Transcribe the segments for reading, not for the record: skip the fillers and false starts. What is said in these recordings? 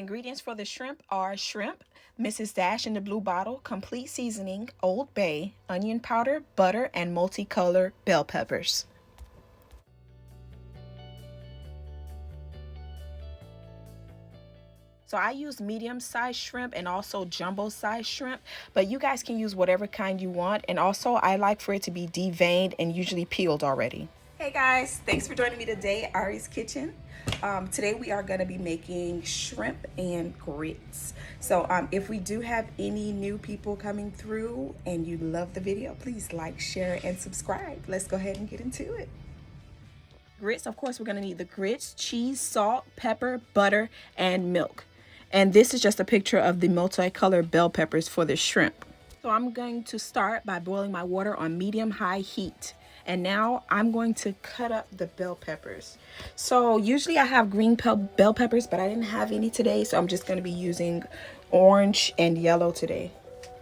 Ingredients for the shrimp are shrimp, Mrs. Dash in the blue bottle, complete seasoning, Old Bay, onion powder, butter, and multicolored bell peppers. So I use medium-sized shrimp and also jumbo-sized shrimp, but you guys can use whatever kind you want. And also I like for it to be deveined and usually peeled already. Hey guys, thanks for joining me today at Ari's Kitchen. Today we are going to be making shrimp and grits. So if we do have any new people coming through and you love the video, please like, share, and subscribe. Let's go ahead and get into it. Grits, of course, we're going to need the grits, cheese, salt, pepper, butter, and milk. And this is just a picture of the multicolored bell peppers for the shrimp. So I'm going to start by boiling my water on medium-high heat. And now I'm going to cut up the bell peppers. So usually I have green bell peppers, but I didn't have any today. So I'm just going to be using orange and yellow today.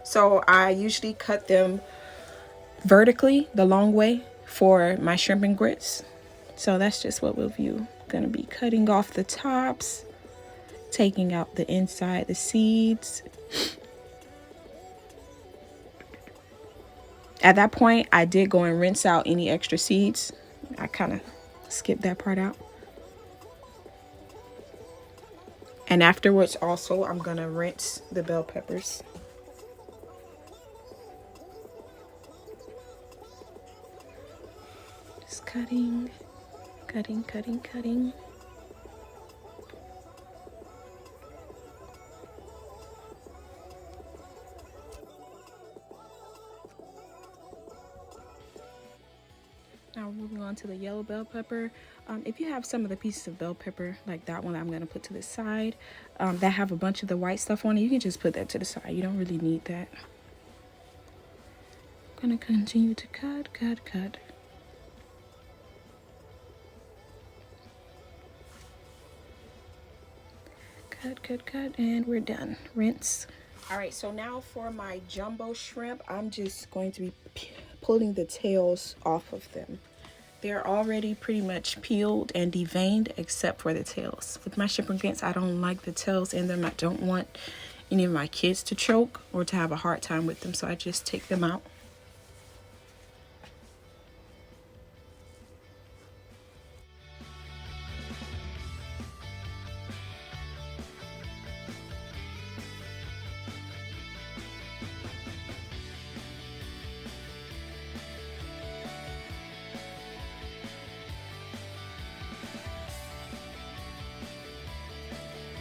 So I usually cut them vertically the long way for my shrimp and grits. So that's just what we'll view. Going to be cutting off the tops, taking out the inside, the seeds. At that point, I did go and rinse out any extra seeds. I kind of skipped that part out. And afterwards, also, I'm going to rinse the bell peppers. Just cutting, cutting, cutting, cutting. Now moving on to the yellow bell pepper. If you have some of the pieces of bell pepper, like that one that I'm going to put to the side, that have a bunch of the white stuff on it, you can just put that to the side. You don't really need that. I'm going to continue to cut, cut, cut. Cut, cut, cut, and we're done. Rinse. All right, so now for my jumbo shrimp, I'm just going to be pulling the tails off of them. They're already pretty much peeled and deveined except for the tails. With my shrimp and grits, I don't like the tails in them. I don't want any of my kids to choke or to have a hard time with them, so I just take them out.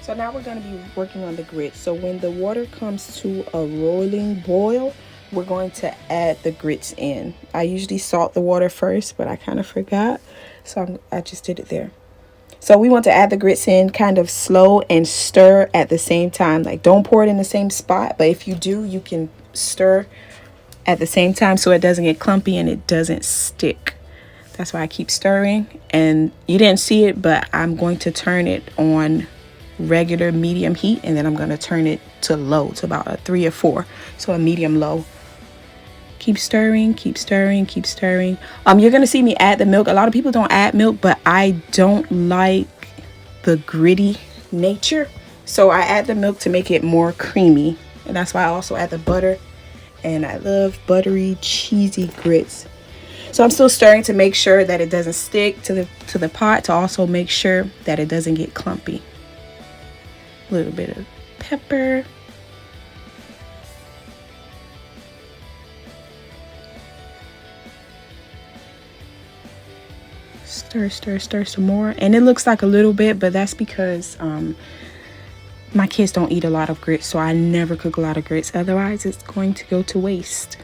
So now we're going to be working on the grits. So when the water comes to a rolling boil, we're going to add the grits in. I usually salt the water first, but I kind of forgot. So I just did it there. So we want to add the grits in kind of slow and stir at the same time. Like don't pour it in the same spot, but if you do, you can stir at the same time so it doesn't get clumpy and it doesn't stick. That's why I keep stirring. And you didn't see it, but I'm going to turn it on regular medium heat, and then I'm going to turn it to low, to about a 3 or 4, so a medium low. Keep stirring, keep stirring, keep stirring. You're going to see me add the milk. A lot of people don't add milk, but I don't like the gritty nature, so I add the milk to make it more creamy. And that's why I also add the butter, and I love buttery cheesy grits. So I'm still stirring to make sure that it doesn't stick to the pot, to also make sure that it doesn't get clumpy. A little bit of pepper. Stir, stir, stir some more. And it looks like a little bit, but that's because my kids don't eat a lot of grits, so I never cook a lot of grits. Otherwise, it's going to go to waste.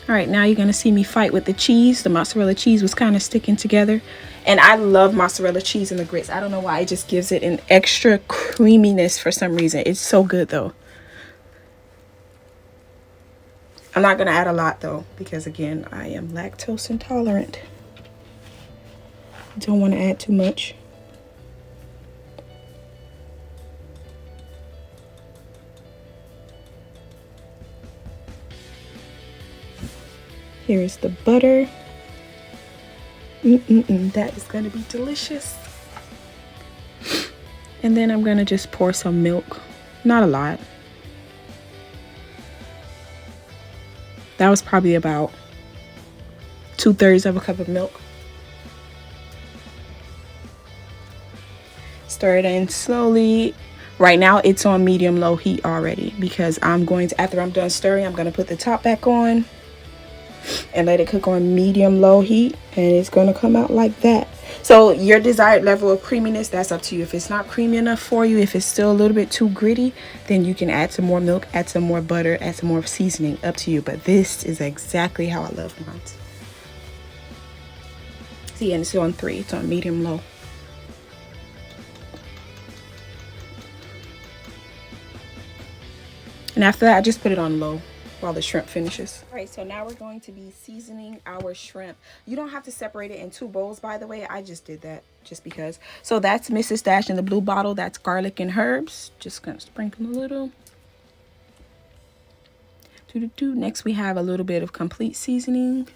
All right, now you're going to see me fight with the cheese. The mozzarella cheese was kind of sticking together. And I love mozzarella cheese in the grits. I don't know why. It just gives it an extra creaminess for some reason. It's so good, though. I'm not going to add a lot, though, because, again, I am lactose intolerant. Don't want to add too much. Here is the butter. That is gonna be delicious. And then I'm gonna just pour some milk, not a lot. That was probably about 2/3 of a cup of milk. Stir it in slowly. Right now it's on medium low heat already, because I'm going to, after I'm done stirring, I'm going to put the top back on and let it cook on medium low heat, and it's going to come out like that. So your desired level of creaminess, that's up to you. If it's not creamy enough for you, if it's still a little bit too gritty, then you can add some more milk, add some more butter, add some more seasoning, up to you. But this is exactly how I love mine. See, and it's on 3, it's on medium low. And after that, I just put it on low while the shrimp finishes. All right, so now we're going to be seasoning our shrimp. You don't have to separate it in 2 bowls, by the way. I just did that just because. So that's Mrs. Dash in the blue bottle. That's garlic and herbs. Just gonna sprinkle a little. Next, we have a little bit of complete seasoning.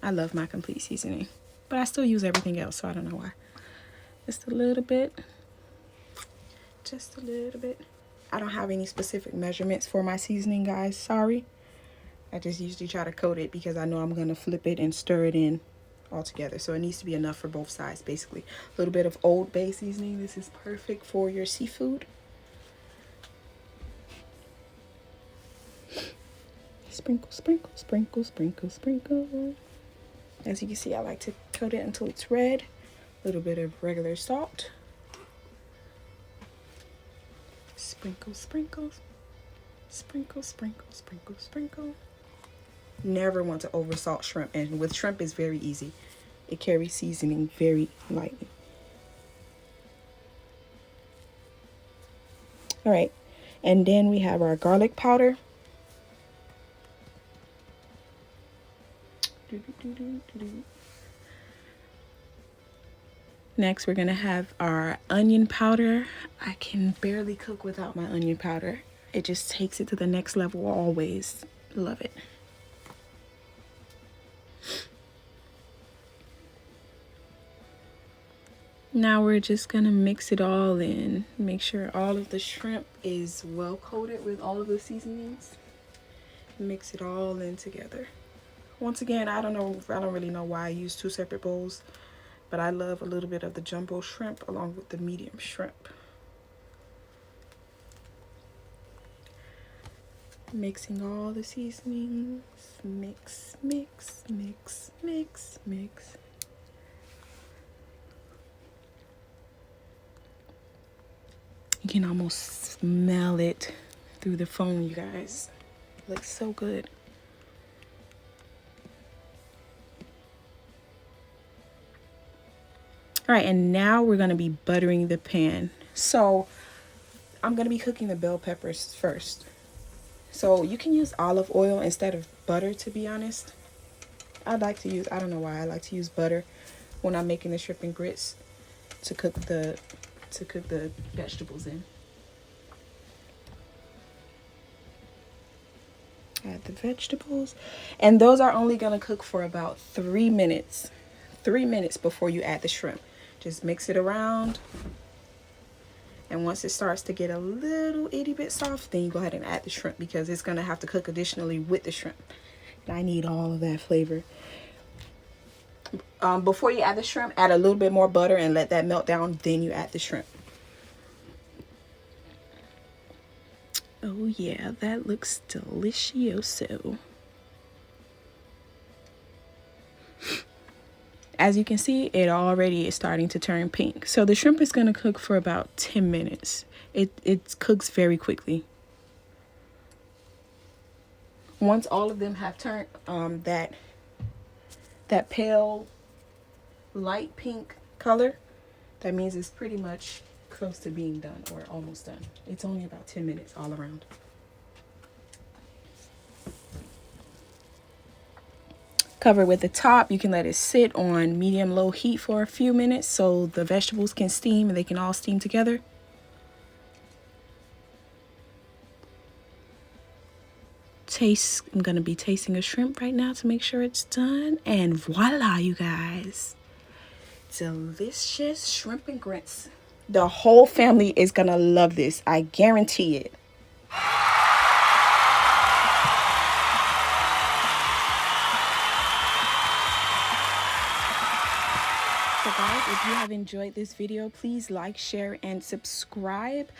I love my complete seasoning, but I still use everything else, so I don't know why. Just a little bit. Just a little bit. I don't have any specific measurements for my seasoning, guys. Sorry. I just usually try to coat it because I know I'm going to flip it and stir it in all together. So it needs to be enough for both sides, basically. A little bit of Old Bay seasoning. This is perfect for your seafood. Sprinkle, sprinkle, sprinkle, sprinkle, sprinkle. As you can see, I like to coat it until it's red. A little bit of regular salt. Sprinkle, sprinkle, sprinkle, sprinkle, sprinkle, sprinkle. Never want to over salt shrimp, and with shrimp it's very easy. It carries seasoning very lightly. All right, and then we have our garlic powder. Next, we're gonna have our onion powder. I can barely cook without my onion powder. It just takes it to the next level always. Love it. Now we're just gonna mix it all in. Make sure all of the shrimp is well coated with all of the seasonings. Mix it all in together. Once again, I don't really know why I use 2 separate bowls, but I love a little bit of the jumbo shrimp along with the medium shrimp. Mixing all the seasonings. Mix, mix, mix, mix, mix. You can almost smell it through the phone, you guys. It looks so good. All right, and now we're gonna be buttering the pan. So I'm gonna be cooking the bell peppers first. So you can use olive oil instead of butter, to be honest. I don't know why, I like to use butter when I'm making the shrimp and grits to cook the vegetables in. Add the vegetables, and those are only gonna cook for about 3 minutes. 3 minutes before you add the shrimp. Just mix it around, and once it starts to get a little itty bit soft, then you go ahead and add the shrimp, because it's gonna have to cook additionally with the shrimp, and I need all of that flavor. Before you add the shrimp, add a little bit more butter and let that melt down, then you add the shrimp. Oh yeah, that looks delicioso. As you can see, it already is starting to turn pink. So the shrimp is going to cook for about 10 minutes. It cooks very quickly. Once all of them have turned that pale light pink color, that means it's pretty much close to being done or almost done. It's only about 10 minutes all around. Cover with the top. You can let it sit on medium-low heat for a few minutes so the vegetables can steam and they can all steam together. I'm gonna be tasting a shrimp right now to make sure it's done. And voila, you guys. Delicious shrimp and grits. The whole family is gonna love this. I guarantee it. So guys, if you have enjoyed this video, please like, share, and subscribe.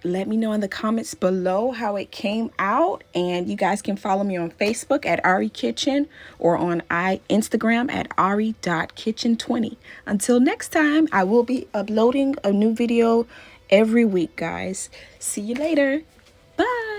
Let me know in the comments below how it came out, and you guys can follow me on Facebook at Ari Kitchen or on Instagram at ari.kitchen20. Until next time, I will be uploading a new video every week, guys. See you later. Bye.